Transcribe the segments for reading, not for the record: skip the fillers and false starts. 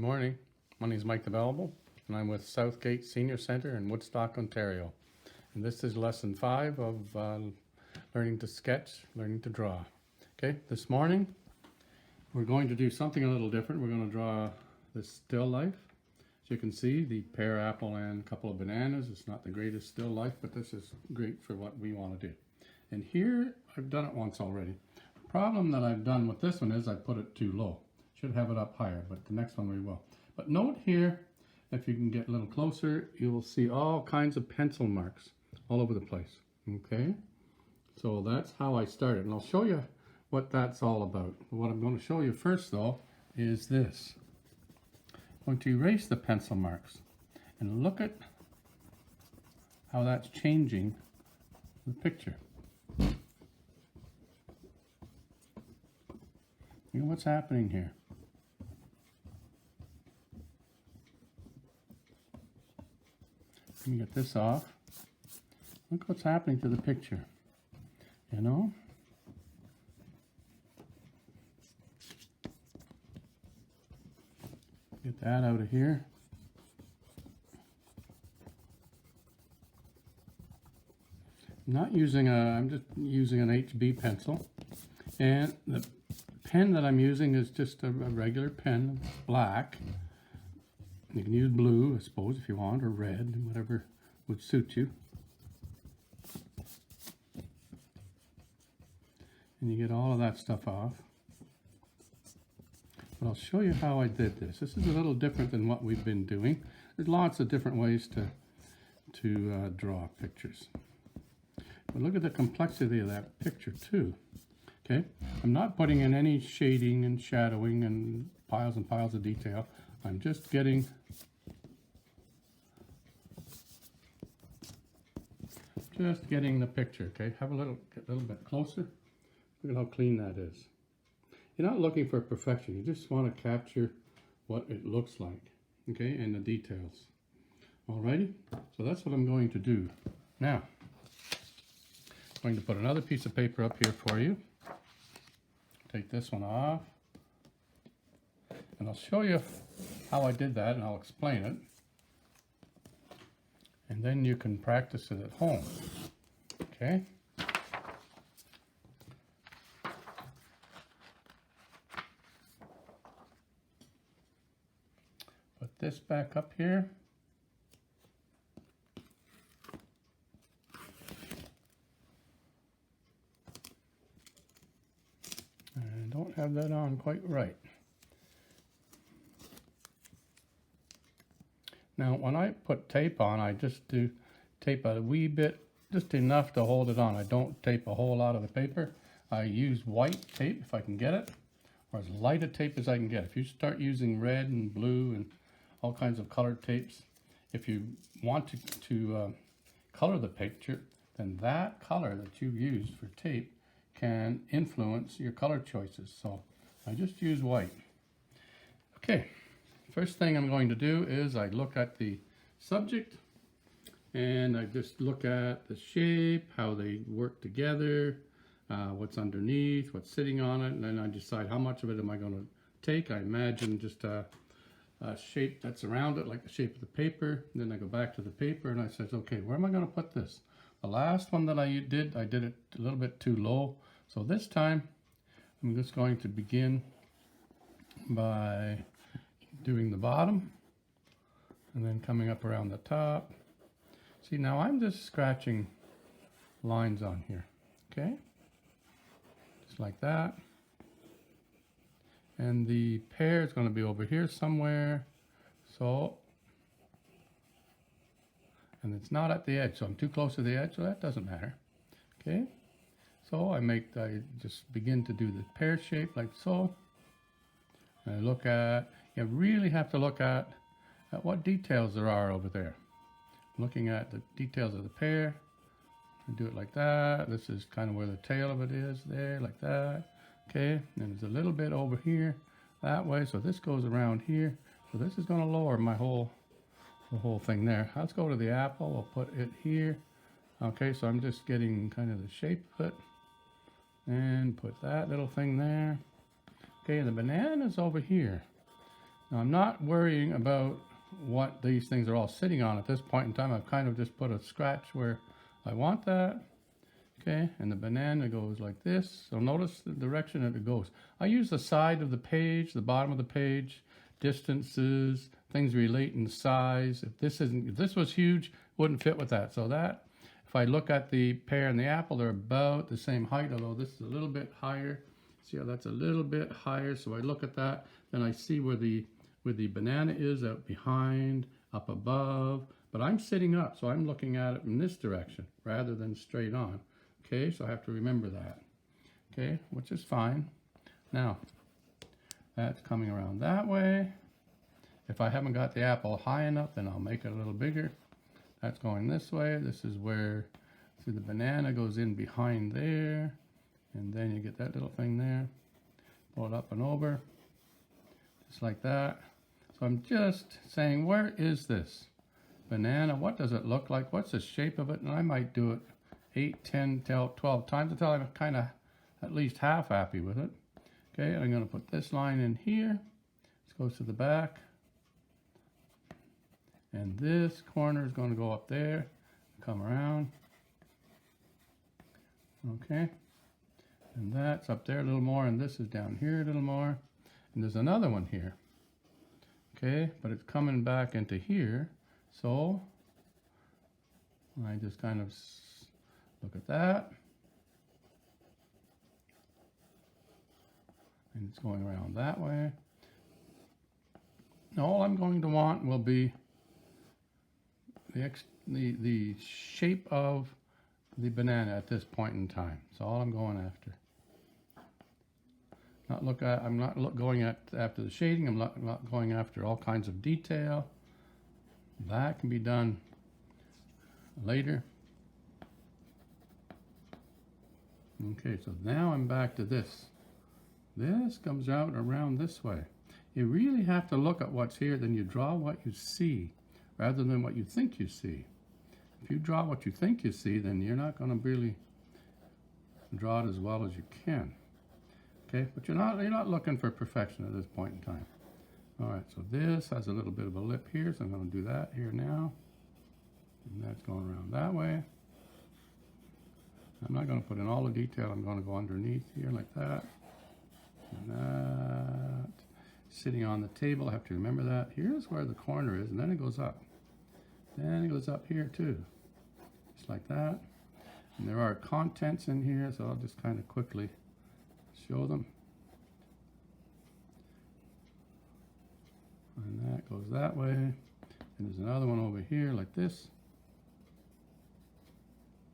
morning. My name is Mike DeValable, and I'm with Southgate Senior Center in Woodstock, Ontario. And this is lesson 5 of learning to sketch, learning to draw. Okay, this morning we're going to do something a little different. We're going to draw this still life. As you can see, the pear, apple, and a couple of bananas. It's not the greatest still life, but this is great for what we want to do. And here, I've done it once already. The problem that I've done with this one is I put it too low. Should have it up higher, but the next one we will. But note here, if you can get a little closer, you will see all kinds of pencil marks all over the place. Okay, so that's how I started, and I'll show you what that's all about. What I'm going to show you first, though, is this. I'm going to erase the pencil marks and look at how that's changing the picture. You know what's happening here? Let me get this off. Look what's happening to the picture. You know? Get that out of here. I'm just using an HB pencil. And the pen that I'm using is just a regular pen, black. You can use blue, I suppose, if you want, or red, whatever would suit you. And you get all of that stuff off. But I'll show you how I did this. This is a little different than what we've been doing. There's lots of different ways to draw pictures. But look at the complexity of that picture too. Okay, I'm not putting in any shading and shadowing and piles of detail. I'm just getting the picture. Okay, get a little bit closer. Look at how clean that is. You're not looking for perfection. You just want to capture what it looks like. Okay, and the details. Alrighty, so that's what I'm going to do. Now, I'm going to put another piece of paper up here for you. Take this one off. And I'll show you how I did that, and I'll explain it. And then you can practice it at home. Okay? Put this back up here. And I don't have that on quite right. Now, when I put tape on, I just do tape a wee bit, just enough to hold it on. I don't tape a whole lot of the paper. I use white tape if I can get it, or as light a tape as I can get. If you start using red and blue and all kinds of colored tapes, if you want to color the picture, then that color that you used for tape can influence your color choices. So I just use white. Okay. First thing I'm going to do is I look at the subject and I just look at the shape, how they work together, what's underneath, what's sitting on it, and then I decide how much of it am I going to take. I imagine just a shape that's around it, like the shape of the paper. And then I go back to the paper and I says, okay, where am I going to put this? The last one that I did it a little bit too low. So this time I'm just going to begin by doing the bottom and then coming up around the top. See, now I'm just scratching lines on here, okay? Just like that. And the pear is going to be over here somewhere. So, and it's not at the edge, so I'm too close to the edge, so that doesn't matter, okay? So I just begin to do the pear shape like so. And I look at, you really have to look at what details there are over there. Looking at the details of the pear, I do it like that. This is kind of where the tail of it is there, like that. Okay, and there's a little bit over here that way, so this goes around here. So this is going to lower the whole thing there. Let's go to the apple. I'll put it here. Okay, so I'm just getting kind of the shape of it, and put that little thing there. Okay, and the banana's over here. Now, I'm not worrying about what these things are all sitting on at this point in time. I've kind of just put a scratch where I want that. Okay, and the banana goes like this. So notice the direction that it goes. I use the side of the page, the bottom of the page, distances, things relating to size. If this was huge, wouldn't fit with that. So that, if I look at the pear and the apple, they're about the same height, although this is a little bit higher. See how that's a little bit higher? So I look at that, then I see where the banana is, out behind, up above. But I'm sitting up, so I'm looking at it in this direction rather than straight on. Okay, so I have to remember that. Okay, which is fine. Now, that's coming around that way. If I haven't got the apple high enough, then I'll make it a little bigger. That's going this way. This is where, see, the banana goes in behind there. And then you get that little thing there. Pull it up and over. Just like that. So I'm just saying, where is this banana? What does it look like? What's the shape of it? And I might do it 8, 10, 12 times until I'm kind of at least half happy with it. Okay, I'm going to put this line in here. This goes to the back. And this corner is going to go up there, come around. Okay, and that's up there a little more, and this is down here a little more. And there's another one here. Okay, but it's coming back into here. So I just kind of look at that. And it's going around that way. Now all I'm going to want will be the shape of the banana at this point in time. That's all I'm going after. I'm not going after the shading. I'm not going after all kinds of detail. That can be done later. Okay, so now I'm back to this. This comes out around this way. You really have to look at what's here, then you draw what you see rather than what you think you see. If you draw what you think you see, then you're not going to really draw it as well as you can. Okay, but you're not looking for perfection at this point in time. All right, so this has a little bit of a lip here, so I'm going to do that here now. And that's going around that way. I'm not going to put in all the detail. I'm going to go underneath here like that. And that. Sitting on the table, I have to remember that. Here's where the corner is, and then it goes up. Then it goes up here too. Just like that. And there are contents in here, so I'll just kind of quickly show them. And that goes that way. And there's another one over here like this.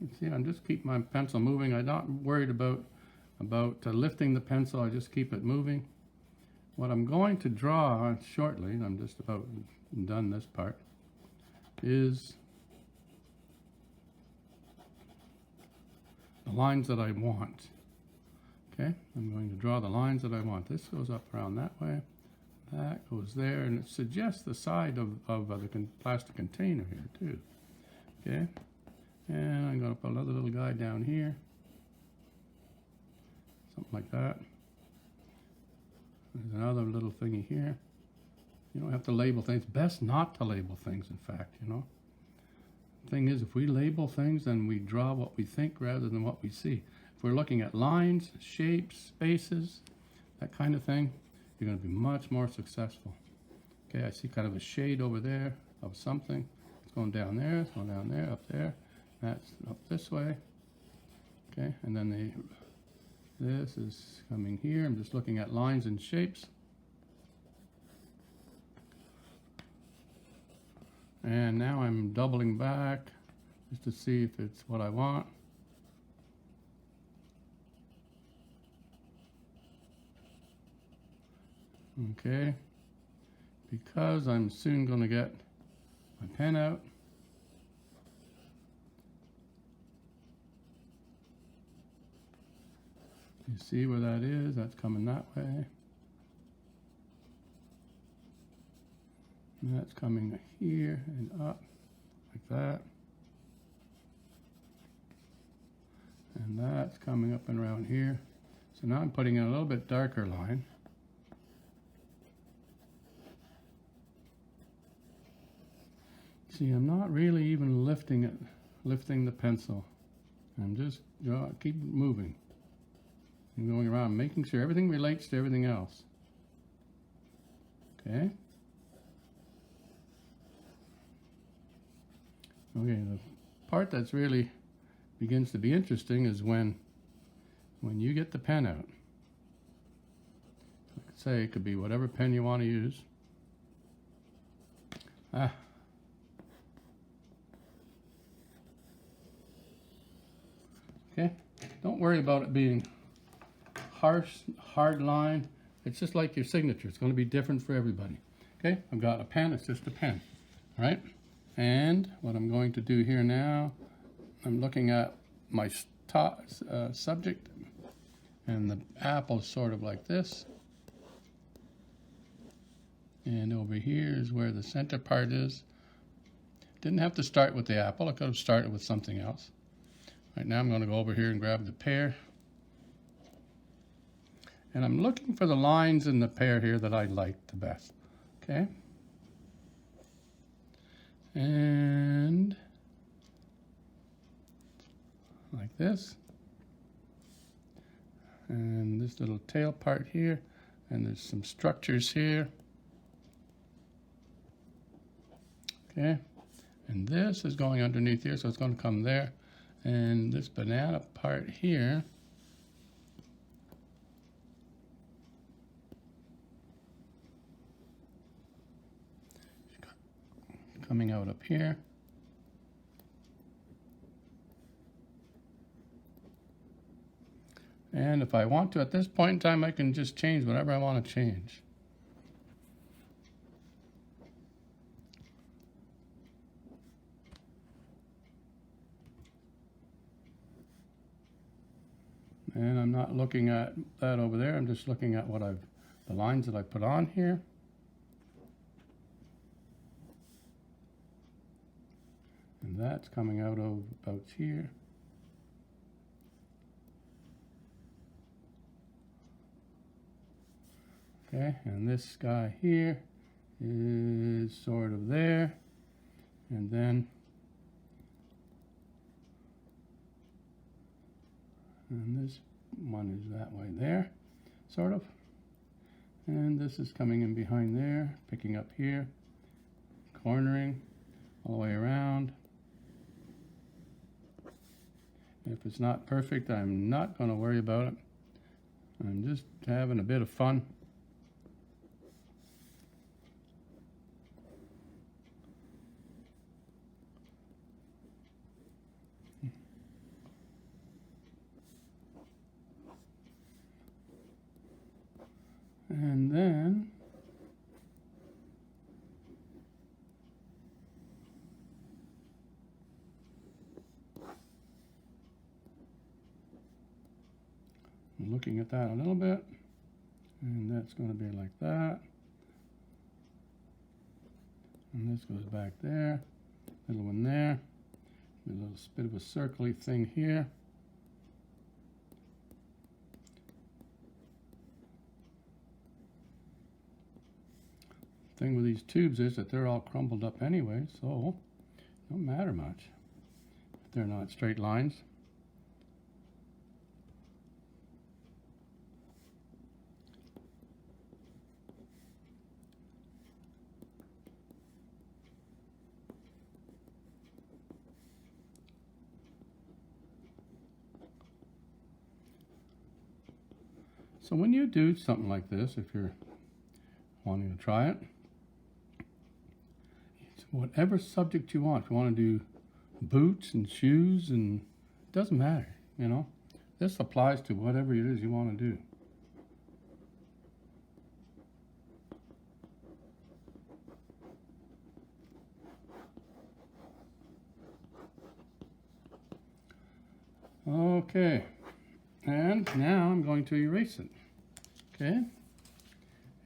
You can see I'm just keep my pencil moving. I'm not worried about lifting the pencil. I just keep it moving. What I'm going to draw shortly, and I'm just about done this part, is the lines that I want. Okay, I'm going to draw the lines that I want. This goes up around that way. That goes there, and it suggests the side of the plastic container here too. Okay, and I'm going to put another little guy down here. Something like that. There's another little thingy here. You don't have to label things. Best not to label things, in fact, you know. The thing is, if we label things, then we draw what we think rather than what we see. If we're looking at lines, shapes, spaces, that kind of thing, you're going to be much more successful. Okay, I see kind of a shade over there of something. It's going down there, it's going down there, up there. That's up this way. Okay, and then this is coming here. I'm just looking at lines and shapes. And now I'm doubling back just to see if it's what I want. Okay, because I'm soon going to get my pen out. You see where that is? That's coming that way. And that's coming here and up like that. And that's coming up and around here. So now I'm putting in a little bit darker line. See, I'm not really even lifting the pencil. I'm just keep moving and going around, making sure everything relates to everything else. Okay. Okay, the part that's really begins to be interesting is when you get the pen out. Like I say, it could be whatever pen you want to use. Okay, don't worry about it being harsh, hard line. It's just like your signature. It's going to be different for everybody. Okay, I've got a pen. It's just a pen. All right, and what I'm going to do here now, I'm looking at my subject, and the apple is sort of like this. And over here is where the center part is. Didn't have to start with the apple. I could have started with something else. Right now I'm going to go over here and grab the pear. And I'm looking for the lines in the pear here that I like the best. Okay? And like this. And this little tail part here. And there's some structures here. Okay? And this is going underneath here, so it's going to come there. And this banana part here coming out up here. And if I want to, at this point in time, I can just change whatever I want to change. And I'm not looking at that over there. I'm just looking at what the lines that I put on here. And that's coming out of about here. Okay, and this guy here is sort of there. And then this one is that way there, sort of. And this is coming in behind there, picking up here, cornering all the way around. If it's not perfect, I'm not going to worry about it. I'm just having a bit of fun. And then I'm looking at that a little bit, and that's going to be like that. And this goes back there, little one there, a little bit of a circly thing here. Thing with these tubes is that they're all crumbled up anyway, so it don't matter much if they're not straight lines. So when you do something like this, if you're wanting to try it, it's whatever subject you want. If you want to do boots and shoes, and it doesn't matter, you know. This applies to whatever it is you want to do. Okay, and now I'm going to erase it. Okay,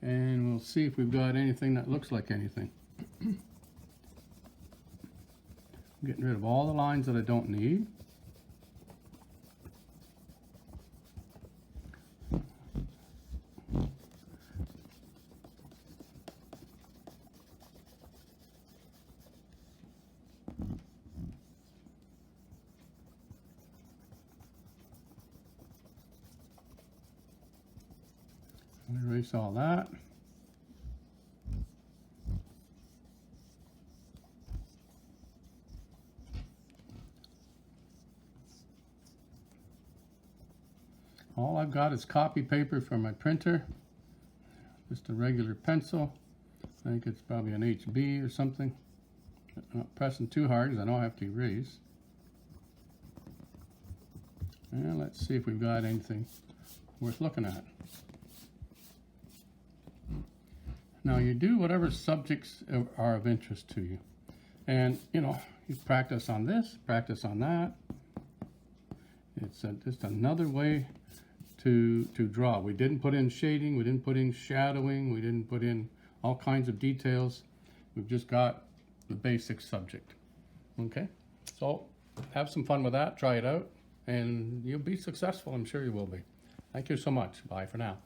and we'll see if we've got anything that looks like anything. I'm getting rid of all the lines that I don't need. Erase all that. All I've got is copy paper for my printer. Just a regular pencil. I think it's probably an HB or something. I'm not pressing too hard because I don't have to erase. And let's see if we've got anything worth looking at. Now you do whatever subjects are of interest to you. And you know, you practice on this, practice on that. It's just another way to draw. We didn't put in shading, we didn't put in shadowing, we didn't put in all kinds of details. We've just got the basic subject. Okay, so have some fun with that, try it out, and you'll be successful. I'm sure you will be. Thank you so much. Bye for now.